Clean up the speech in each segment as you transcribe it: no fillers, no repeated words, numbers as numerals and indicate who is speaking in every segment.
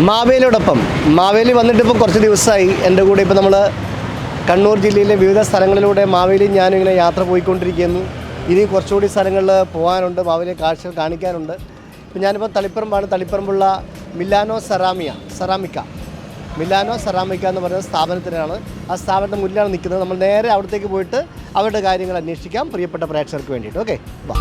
Speaker 1: മാവേലി വന്നിട്ടിപ്പോൾ കുറച്ച് ദിവസമായി. എൻ്റെ കൂടെ ഇപ്പോൾ നമ്മൾ കണ്ണൂർ ജില്ലയിലെ വിവിധ സ്ഥലങ്ങളിലൂടെ മാവേലി ഞാനിങ്ങനെ യാത്ര പോയിക്കൊണ്ടിരിക്കുന്നു. ഇനി കുറച്ചുകൂടി സ്ഥലങ്ങളിൽ പോകാനുണ്ട്, മാവേലി കാഴ്ചകൾ കാണിക്കാനുണ്ട്. ഇപ്പോൾ ഞാനിപ്പോൾ തളിപ്പറമ്പാണ്. തളിപ്പറമ്പുള്ള മിലാനോ സെറാമിക്ക എന്ന് പറയുന്ന സ്ഥാപനത്തിനാണ്. ആ സ്ഥാപനത്തിന് മുന്നിലാണ് നിൽക്കുന്നത്. നമ്മൾ നേരെ അവിടത്തേക്ക് പോയിട്ട് അവരുടെ കാര്യങ്ങൾ അന്വേഷിക്കാം പ്രിയപ്പെട്ട പ്രേക്ഷകർക്ക് വേണ്ടിയിട്ട്. ഓക്കെ, വാ.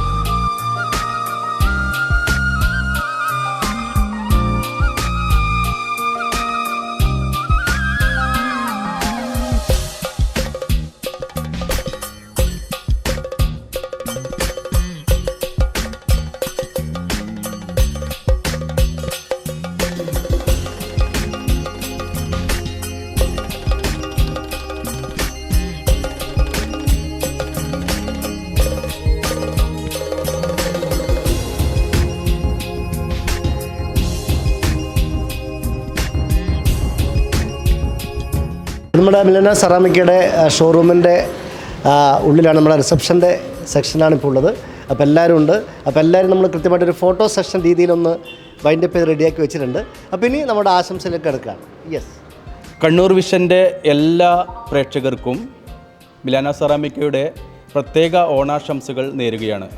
Speaker 1: നമ്മുടെ മിലാനോ സെറാമിക്കയുടെ ഷോറൂമിൻ്റെ ഉള്ളിലാണ്, നമ്മുടെ റിസപ്ഷൻ്റെ സെക്ഷനാണ് ഇപ്പോൾ ഉള്ളത്. അപ്പോൾ എല്ലാവരും ഉണ്ട്. അപ്പോൾ എല്ലാവരും നമ്മൾ കൃത്യമായിട്ടൊരു ഫോട്ടോ സെഷൻ രീതിയിലൊന്ന് വൈൻഡപ്പ് ചെയ്ത് റെഡിയാക്കി വെച്ചിട്ടുണ്ട്. അപ്പോൾ ഇനി നമ്മുടെ ആശംസയിലേക്ക് എടുക്കുകയാണ്. യെസ്,
Speaker 2: കണ്ണൂർ വിഷൻ്റെ എല്ലാ പ്രേക്ഷകർക്കും മിലാനോ സെറാമിക്കയുടെ പ്രത്യേക ഓണാശംസകൾ നേരുകയാണ്.